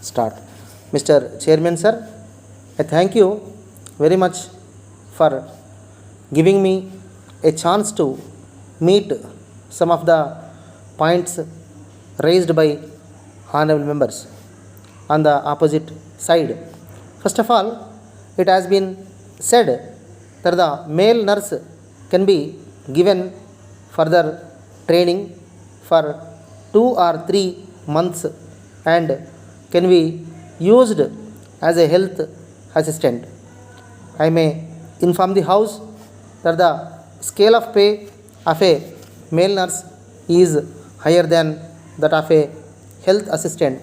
start. Mr. Chairman sir, I thank you very much for giving me a chance to meet some of the points raised by honorable members on the opposite side. First of all, it has been said that the male nurse can be given further training for 2 or 3 months and can be used as a health assistant. I may inform the House that the scale of pay of a male nurse is higher than that of a health assistant.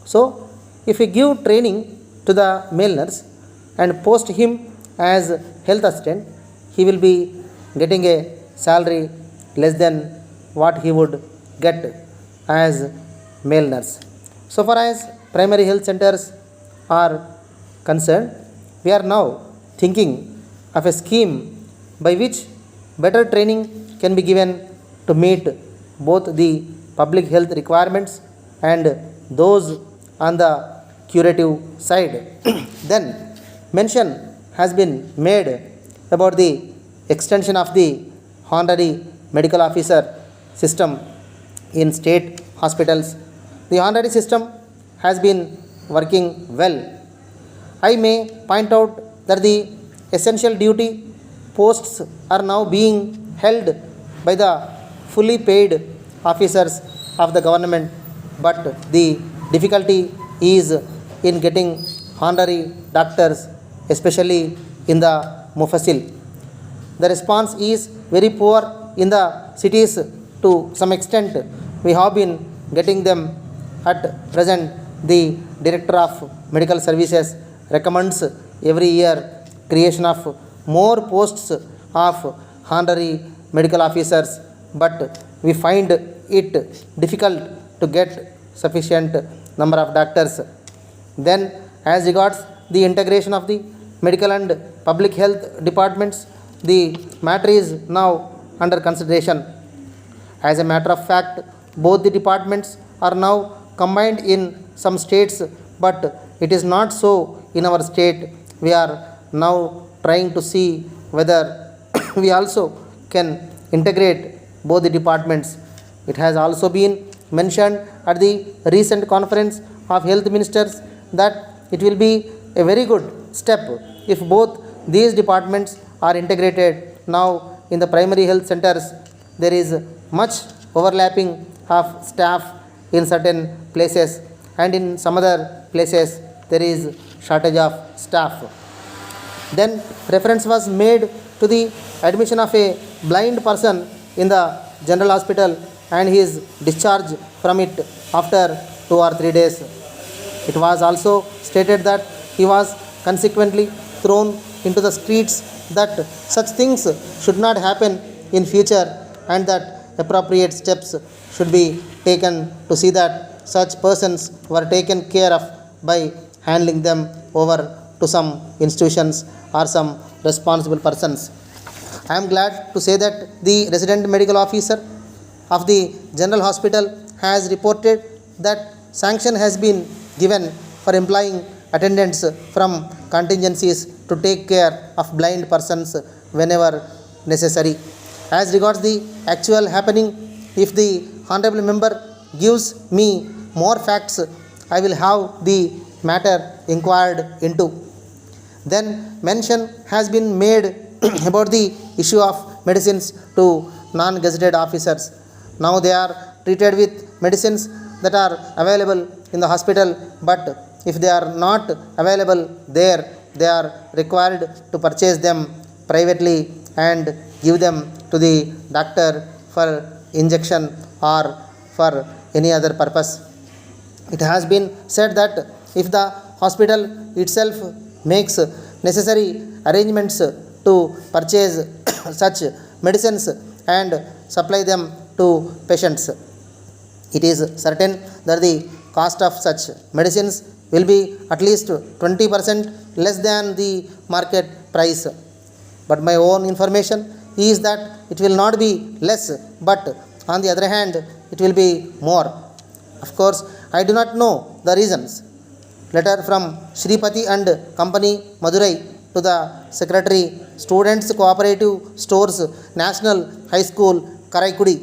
So, if we give training to the male nurse and post him as health assistant, he will be getting a salary less than what he would get as male nurse. So far as primary health centers are concerned, we are now thinking of a scheme by which better training can be given to meet both the public health requirements and those on the curative side. Then mention has been made about the extension of the honorary medical officer system in state hospitals. The honorary system has been working well. I may point out that the essential duty posts are now being held by the fully paid officers of the government, but the difficulty is in getting honorary doctors, especially in the Mufasil. The response is very poor in the cities to some extent. We have been getting them at present. The Director of Medical Services recommends every year creation of more posts of honorary medical officers, but we find it difficult to get sufficient number of doctors. Then, as regards the integration of the medical and public health departments, the matter is now under consideration. As a matter of fact, both the departments are now combined in some states, but it is not so in our state. We are now trying to see whether we also can integrate both the departments. It has also been mentioned at the recent conference of health ministers that it will be a very good step if both these departments are integrated. Now, in the primary health centers, there is much overlapping of staff in certain places, and in some other places there is shortage of staff. Then reference was made to the admission of a blind person in the general hospital and his discharge from it after 2 or 3 days. It was also stated that he was consequently thrown into the streets, that such things should not happen in future and that appropriate steps should be taken to see that such persons were taken care of by handling them over to some institutions or some responsible persons. I am glad to say that the resident medical officer of the general hospital has reported that sanction has been given for employing attendants from contingencies to take care of blind persons whenever necessary. As regards the actual happening, if the honorable member gives me more facts, I will have the matter inquired into. Then mention has been made about the issue of medicines to non-gazetted officers. Now they are treated with medicines that are available in the hospital, but if they are not available there, they are required to purchase them privately and give them to the doctor for injection or for any other purpose. It has been said that if the hospital itself makes necessary arrangements to purchase such medicines and supply them to patients, it is certain that the cost of such medicines will be at least 20% less than the market price. But my own information is that it will not be less, but on the other hand, it will be more. Of course, I do not know the reasons letter from Shripati and Company, Madurai, to the Secretary, Students Cooperative Stores, National High School, Karaikudi.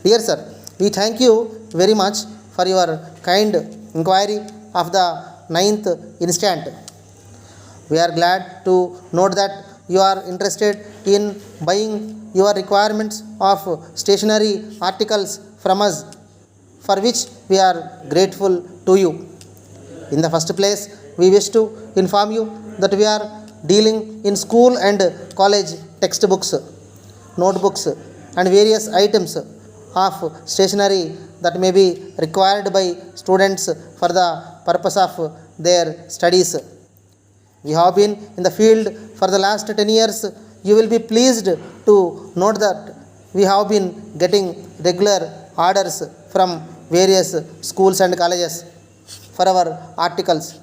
Dear sir, we thank you very much for your kind inquiry of the 9th instant. We are glad to note that you are interested in buying your requirements of stationery articles from us, for which we are grateful to you. In the first place, we wish to inform you that we are dealing in school and college textbooks, notebooks, and various items of stationery that may be required by students for the purpose of their studies. We have been in the field for the last 10 years. You will be pleased to note that we have been getting regular orders from various schools and colleges for our articles.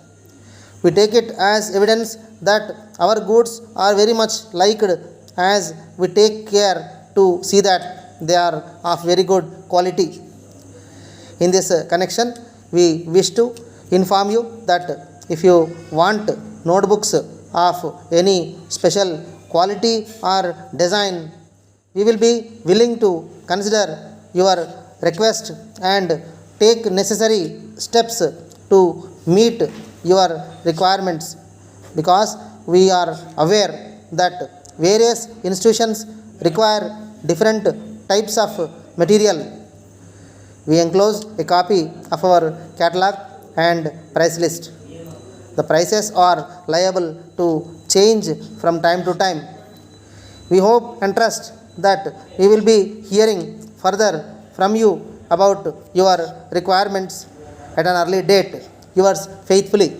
We take it as evidence that our goods are very much liked, as we take care to see that they are of very good quality. In this connection, we wish to inform you that if you want notebooks of any special quality or design, we will be willing to consider your request and take necessary steps to meet your requirements, because we are aware that various institutions require different types of material. We enclose a copy of our catalog and price list. The prices are liable to change from time to time. We hope and trust that we will be hearing further from you about your requirements at an early date. Yours faithfully,